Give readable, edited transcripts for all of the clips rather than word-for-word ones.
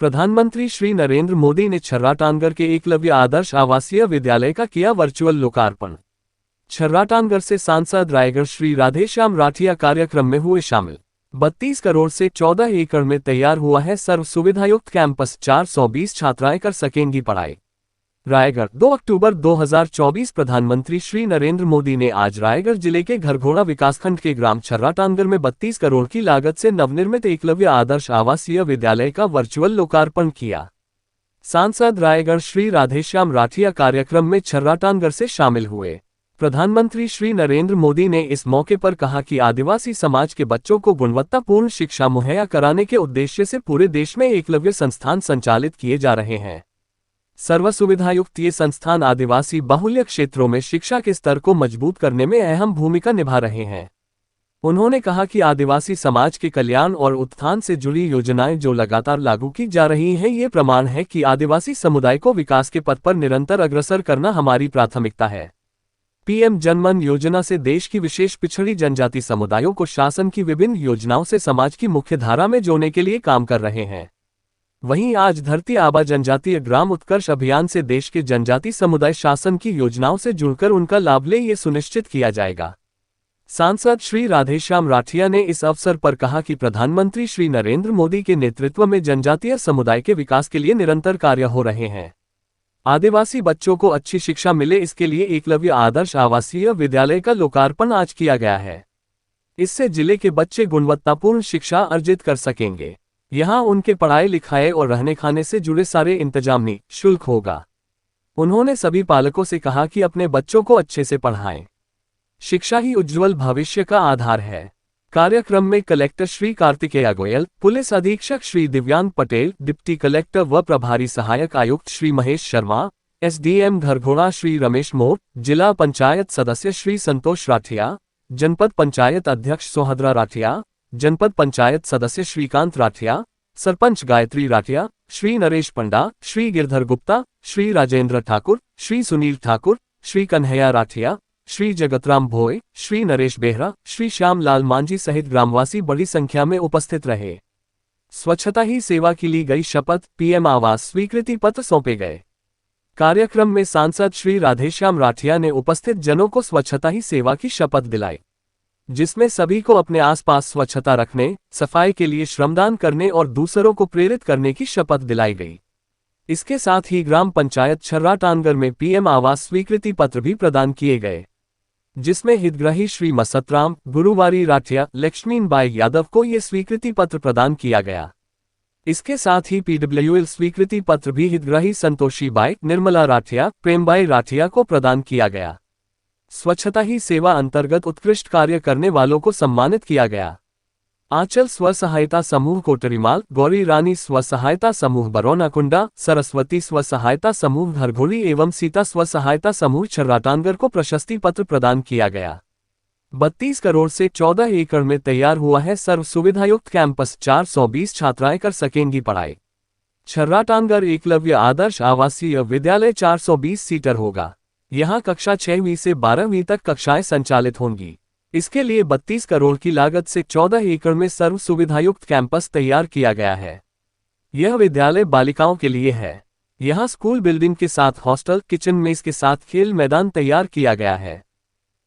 प्रधानमंत्री श्री नरेंद्र मोदी ने छर्राटानगर के एकलव्य आदर्श आवासीय विद्यालय का किया वर्चुअल लोकार्पण। छर्राटानगर से सांसद रायगढ़ श्री राधेश्याम राठिया कार्यक्रम में हुए शामिल। 32 करोड़ से 14 एकड़ में तैयार हुआ है सर्व सुविधायुक्त कैंपस, 420 छात्राएं कर सकेंगी पढ़ाई। रायगढ़ 2 अक्टूबर 2024। प्रधानमंत्री श्री नरेंद्र मोदी ने आज रायगढ़ जिले के घरघोड़ा विकासखंड के ग्राम छर्राटानगर में 32 करोड़ की लागत से नवनिर्मित एकलव्य आदर्श आवासीय विद्यालय का वर्चुअल लोकार्पण किया। सांसद रायगढ़ श्री राधेश्याम राठिया कार्यक्रम में छर्राटानगर से शामिल हुए। प्रधानमंत्री श्री नरेंद्र मोदी ने इस मौके पर कहा कि आदिवासी समाज के बच्चों को गुणवत्तापूर्ण शिक्षा मुहैया कराने के उद्देश्य से पूरे देश में एकलव्य संस्थान संचालित किए जा रहे हैं। सर्व सुविधायुक्त ये संस्थान आदिवासी बाहुल्य क्षेत्रों में शिक्षा के स्तर को मजबूत करने में अहम भूमिका निभा रहे हैं। उन्होंने कहा कि आदिवासी समाज के कल्याण और उत्थान से जुड़ी योजनाएं जो लगातार लागू की जा रही हैं, ये प्रमाण है कि आदिवासी समुदाय को विकास के पथ पर निरंतर अग्रसर करना हमारी प्राथमिकता है। पीएम जनमन योजना से देश की विशेष पिछड़ी जनजाति समुदायों को शासन की विभिन्न योजनाओं से समाज की मुख्य धारा में जोड़ने के लिए काम कर रहे हैं। वहीं आज धरती आबा जनजातीय ग्राम उत्कर्ष अभियान से देश के जनजाति समुदाय शासन की योजनाओं से जुड़कर उनका लाभ ले, ये सुनिश्चित किया जाएगा। सांसद श्री राधेश्याम राठिया ने इस अवसर पर कहा कि प्रधानमंत्री श्री नरेंद्र मोदी के नेतृत्व में जनजातीय समुदाय के विकास के लिए निरंतर कार्य हो रहे हैं। आदिवासी बच्चों को अच्छी शिक्षा मिले, इसके लिए एकलव्य आदर्श आवासीय विद्यालय का लोकार्पण आज किया गया है। इससे जिले के बच्चे गुणवत्तापूर्ण शिक्षा अर्जित कर सकेंगे। यहाँ उनके पढ़ाई लिखाई और रहने खाने से जुड़े सारे इंतजाम निःशुल्क होगा। उन्होंने सभी पालकों से कहा कि अपने बच्चों को अच्छे से पढ़ाएं। शिक्षा ही उज्जवल भविष्य का आधार है। कार्यक्रम में कलेक्टर श्री कार्तिकेय गोयल, पुलिस अधीक्षक श्री दिव्यांग पटेल, डिप्टी कलेक्टर व प्रभारी सहायक आयुक्त श्री महेश शर्मा, एसडीएम घरघोड़ा श्री रमेश मोर, जिला पंचायत सदस्य श्री संतोष राठिया, जनपद पंचायत अध्यक्ष सोहद्रा राठिया, जनपद पंचायत सदस्य श्रीकांत राठिया, सरपंच गायत्री राठिया, श्री नरेश पंडा, श्री गिरधर गुप्ता, श्री राजेंद्र ठाकुर, श्री सुनील ठाकुर, श्री कन्हैया राठिया, श्री जगतराम भोय, श्री नरेश बेहरा, श्री श्याम लाल मांझी सहित ग्रामवासी बड़ी संख्या में उपस्थित रहे। स्वच्छता ही सेवा की ली गई शपथ, पीएम आवास स्वीकृति पत्र सौंपे गए। कार्यक्रम में सांसद श्री राधेश्याम राठिया ने उपस्थित जनों को स्वच्छता ही सेवा की शपथ दिलाई, जिसमें सभी को अपने आसपास स्वच्छता रखने, सफाई के लिए श्रमदान करने और दूसरों को प्रेरित करने की शपथ दिलाई गई। इसके साथ ही ग्राम पंचायत छर्राटानगर में पीएम आवास स्वीकृति पत्र भी प्रदान किए गए, जिसमें हितग्राही श्री मसतराम गुरुवारी राठिया लक्ष्मीबाई यादव को ये स्वीकृति पत्र प्रदान किया गया। इसके साथ ही पीडब्ल्यूएल स्वीकृति पत्र भी हितग्राही संतोषीबाई निर्मला राठिया प्रेमबाई राठिया को प्रदान किया गया। स्वच्छता ही सेवा अंतर्गत उत्कृष्ट कार्य करने वालों को सम्मानित किया गया। आंचल स्व सहायता समूह कोटरीमाल, गौरी रानी स्व सहायता समूह बरौनाकुंडा, सरस्वती स्व सहायता समूह घरघोड़ी एवं सीता स्व सहायता समूह छर्राटानगर को प्रशस्ति पत्र प्रदान किया गया। 32 करोड़ से 14 एकड़ में तैयार हुआ है सर्व सुविधायुक्त कैंपस, 420 छात्राएं कर सकेंगी पढ़ाई। छर्राटानगर एकलव्य आदर्श आवासीय विद्यालय 420 सीटर होगा। यहाँ कक्षा 6वीं से 12वीं तक कक्षाएं संचालित होंगी। इसके लिए 32 करोड़ की लागत से 14 एकड़ में सर्व सुविधायुक्त कैंपस तैयार किया गया है। यह विद्यालय बालिकाओं के लिए है। यहाँ स्कूल बिल्डिंग के साथ हॉस्टल, किचन मेस के साथ खेल मैदान तैयार किया गया है।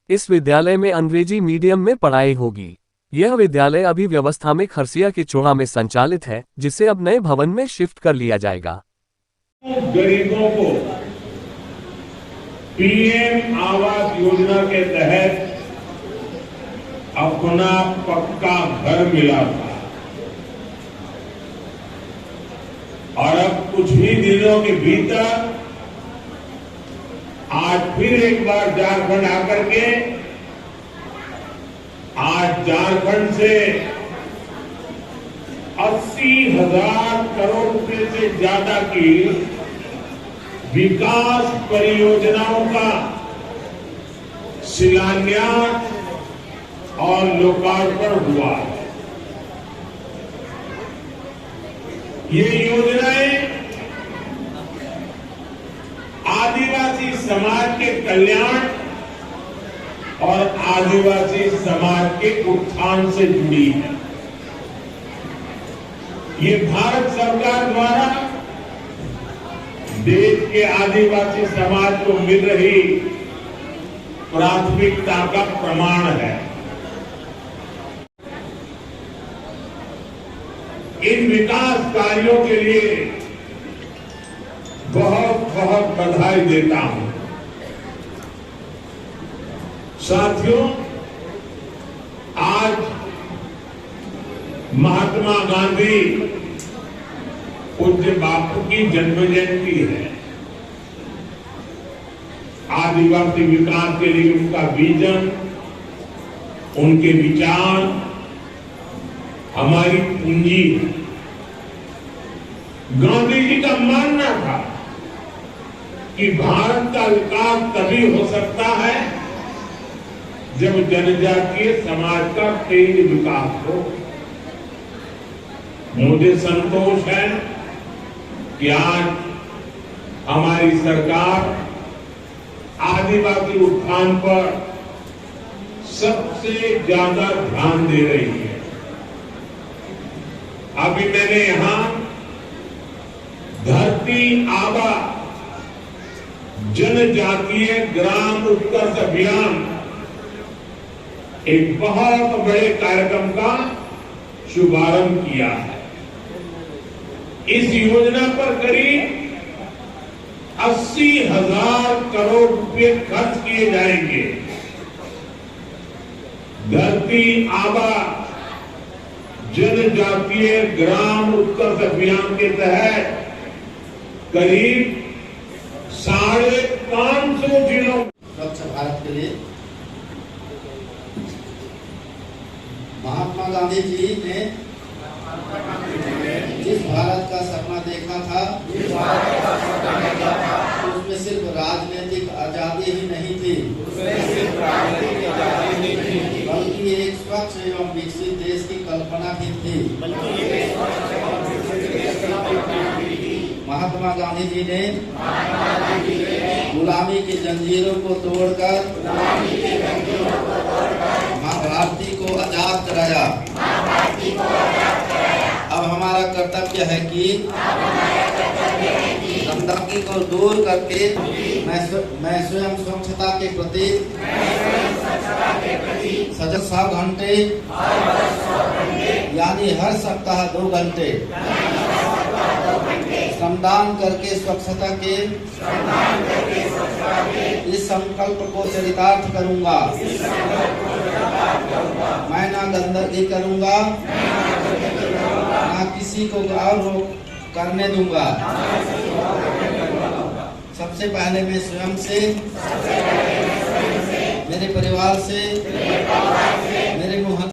इस विद्यालय में अंग्रेजी मीडियम में पढ़ाई होगी। यह विद्यालय अभी व्यवस्था में खरसिया के चोड़ा में संचालित है, जिसे अब नए भवन में शिफ्ट कर लिया जाएगा। गरीबों को पीएम आवास योजना के तहत अपना पक्का घर मिला था और अब कुछ ही दिनों के भीतर आज फिर एक बार झारखंड आकर के आज झारखंड से 80,000 करोड़ रुपए से ज्यादा की विकास परियोजनाओं का शिलान्यास और लोकार्पण हुआ है। ये योजनाएं आदिवासी समाज के कल्याण और आदिवासी समाज के उत्थान से जुड़ी है। ये भारत सरकार द्वारा देश के आदिवासी समाज को मिल रही प्राथमिकता का प्रमाण है। इन विकास कार्यों के लिए बहुत बहुत बधाई देता हूं। साथियों, आज महात्मा गांधी पूज्य बापू की जन्म जयंती है। आदिवासी विकास के लिए उनका विजन, उनके विचार हमारी पूंजी है। गांधी जी का मानना था कि भारत का विकास तभी हो सकता है जब जनजातीय समाज का तेज विकास हो। मुझे संतोष है कि आज हमारी सरकार आदिवासी उत्थान पर सबसे ज्यादा ध्यान दे रही है। अभी मैंने यहां धरती आबा जनजातीय ग्राम उत्कर्ष अभियान, एक बहुत बड़े कार्यक्रम का शुभारंभ किया है। इस योजना पर करीब 80,000 करोड़ रुपए खर्च किए जाएंगे। धरती आबा जनजातीय ग्राम उत्कर्ष अभियान के तहत करीब 550 जिलों स्वच्छ भारत के लिए महात्मा गांधी जी ने जिस भारत का सपना देखा था, उसमें सिर्फ राजनीतिक आजादी ही नहीं थी, बल्कि एक स्वच्छ एवं विकसित देश की कल्पना भी थी। महात्मा गांधी जी ने गुलामी की जंजीरों को तोड़कर मां भारती को आजाद कराया। अब हमारा कर्तव्य है कि गंदगी को दूर करके मैं स्वयं स्वच्छता के प्रति सजग 100 घंटे यानी हर सप्ताह 2 घंटे श्रमदान करके स्वच्छता के इस संकल्प को चरितार्थ करूंगा। मैं ना गंदगी करूंगा, ना किसी को और करने दूंगा। सबसे पहले मैं स्वयं से, मेरे परिवार से, मेरे मोहल्ले।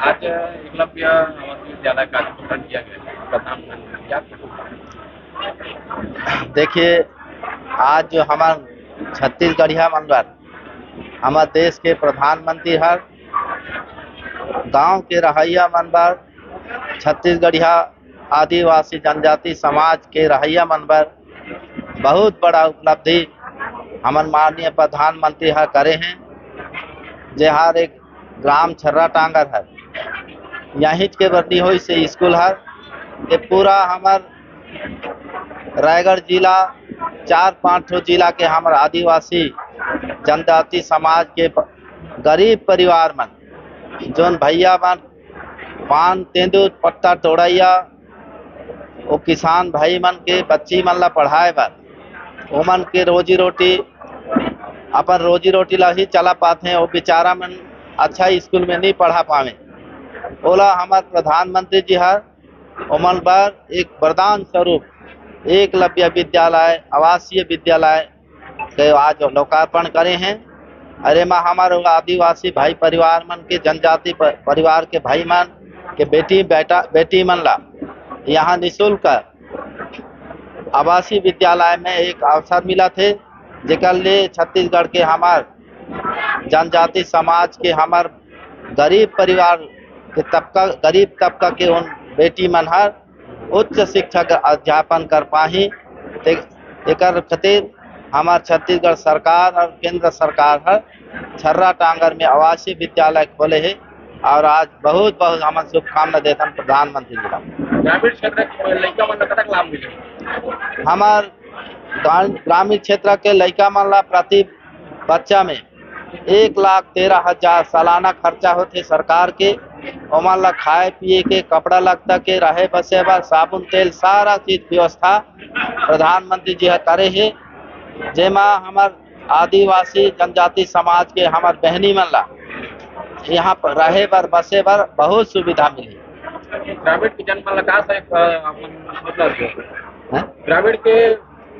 आज एकलव्य आवासीय विद्यालय का उद्घाटन किया गया। प्रधानमंत्री क्या देखिए, आज जो हमारा छत्तीसगढ़िया मंडल हमारे देश के प्रधानमंत्री हर गांव के रहिया मनबर, छत्तीसगढ़िया आदिवासी जनजाति समाज के रहिया मनबर बहुत बड़ा उपलब्धि हमारे माननीय प्रधानमंत्री हर करे हैं। जे हर एक ग्राम छर्रा टांगर है, यहीं के बनी हुई से स्कूल है। ये पूरा हमार रायगढ़ जिला 4-5 जिला के हमारे आदिवासी जनजाति समाज के गरीब परिवार मन, जोन भैया मन पान तेंदुर पत्ता तोड़ैया, वो किसान भाई मन के बच्ची मन ला पढ़ाए बर, ओमन के रोजी रोटी अपन रोजी रोटी ला ही चला पाते हैं। वो बेचारा मन अच्छा स्कूल में नहीं पढ़ा पावे, ओला हमारे प्रधानमंत्री जी हर ओमन बर एक वरदान स्वरूप एकलव्य विद्यालय, आवासीय विद्यालय के आज लोकार्पण करे हैं। अरे माँ, हमारे आदिवासी भाई परिवार मन के जनजाति परिवार के भाई मन के बेटी मन ला यहाँ निःशुल्क आवासीय विद्यालय में एक अवसर मिला थे, जेकर ले छत्तीसगढ़ के हमार जनजाति समाज के हमार गरीब परिवार के गरीब तबका के उन बेटी मन हर उच्च शिक्षा अध्यापन कर पाही। एकर खातिर हमार छत्तीसगढ़ सरकार और केंद्र सरकार हर छर्रा टांगर में आवासीय विद्यालय खोले है। और आज बहुत बहुत हम शुभकामना देते हैं प्रधानमंत्री जी का। ग्रामीण क्षेत्र के लड़का मन कतक लाभ मिले? हमार ग्रामीण क्षेत्र के लड़का मन ला प्रति बच्चा में 1,13,000 सालाना खर्चा होते सरकार के। ओमन ला खाए पिए के, कपड़ा लगता के, रहे बसे बर, साबुन तेल सारा चीज व्यवस्था प्रधानमंत्री जी करे है। जेमा हमार आदिवासी जनजाति समाज के हमार बहनी मन ला यहाँ पर रहे बर बसे बर बहुत सुविधा मिली। ग्रामीण के जन मन ला का से मतलब ग्रामीण के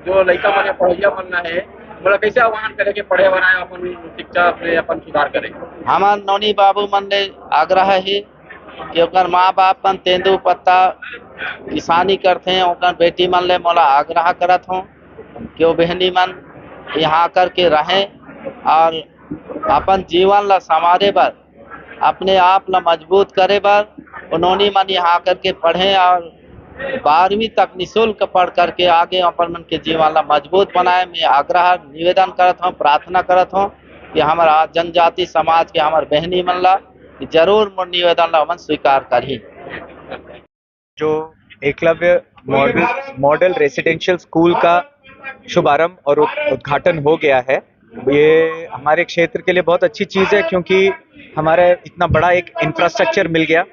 जो लड़का मन पढ़ैया मन है मतलब कैसे आह्वान करे के पढ़े बनाए अपन शिक्षा में अपन सुधार करे? हमार नौनी बाबू मन ले आग्रह है कि ओकर माँ बाप मन तेंदू पत्ता किसानी करते हैं, ओकर बेटी मन ले मोला आग्रह करत हूँ कि वो बहनी मन यहाँ करके रहें और अपन जीवन ला संवारे बर, अपने आप ला मजबूत करे बर उन्होंने मन यहाँ करके पढ़े और 12वीं तक निःशुल्क पढ़ करके आगे अपन मन के जीवन ला मजबूत बनाए। मैं आग्रह निवेदन करत हूँ, प्रार्थना करत हूँ कि हमारा जनजाति समाज के हमार बहनी मन ला जरूर मोर निवेदन ला मन स्वीकार करही। जो एकलव्य मॉडल रेसिडेंशियल स्कूल का शुभारंभ और उद्घाटन हो गया है, ये हमारे क्षेत्र के लिए बहुत अच्छी चीज़ है क्योंकि हमारा इतना बड़ा एक इंफ्रास्ट्रक्चर मिल गया।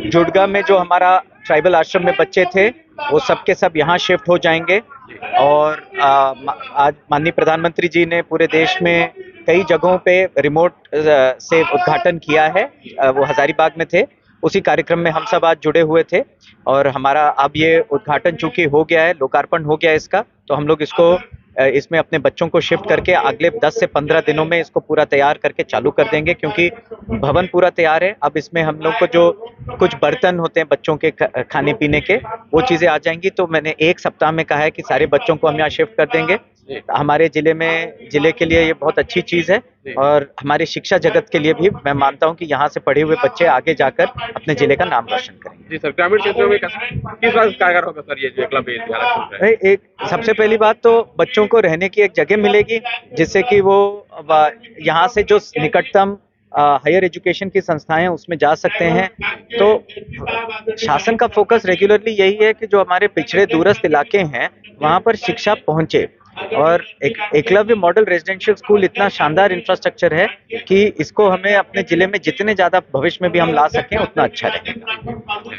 जुड़गा में जो हमारा ट्राइबल आश्रम में बच्चे थे वो सब के सब यहाँ शिफ्ट हो जाएंगे और आज माननीय प्रधानमंत्री जी ने पूरे देश में कई जगहों पे रिमोट से उद्घाटन किया है। वो हजारीबाग में थे, उसी कार्यक्रम में हम सब आज जुड़े हुए थे और हमारा अब ये उद्घाटन चूंकि हो गया है, लोकार्पण हो गया है इसका, तो हम लोग इसको इसमें अपने बच्चों को शिफ्ट करके अगले 10 से 15 दिनों में इसको पूरा तैयार करके चालू कर देंगे क्योंकि भवन पूरा तैयार है। अब इसमें हम लोग को जो कुछ बर्तन होते हैं बच्चों के खाने पीने के, वो चीज़ें आ जाएंगी। तो मैंने 1 सप्ताह में कहा है कि सारे बच्चों को हम यहाँ शिफ्ट कर देंगे। हमारे जिले के लिए ये बहुत अच्छी चीज़ है और हमारे शिक्षा जगत के लिए भी मैं मानता हूँ कि यहाँ से पढ़े हुए बच्चे आगे जाकर अपने जिले का नाम रोशन करेंगे। जी सर, ग्रामीण क्षेत्रों में किस बात कारगर होगा सर ये जो एकलव्य विद्यालय खुल रहा है? एक सबसे पहली बात तो बच्चों को रहने की एक जगह मिलेगी जिससे कि वो यहाँ से जो निकटतम हायर एजुकेशन की संस्थाएं उसमें जा सकते हैं। तो शासन का फोकस रेगुलरली यही है कि जो हमारे पिछड़े दूरस्थ इलाके हैं वहाँ पर शिक्षा पहुँचे और एकलव्य मॉडल रेजिडेंशियल स्कूल इतना शानदार इंफ्रास्ट्रक्चर है कि इसको हमें अपने जिले में जितने ज़्यादा भविष्य में भी हम ला सकें उतना अच्छा रहेगा।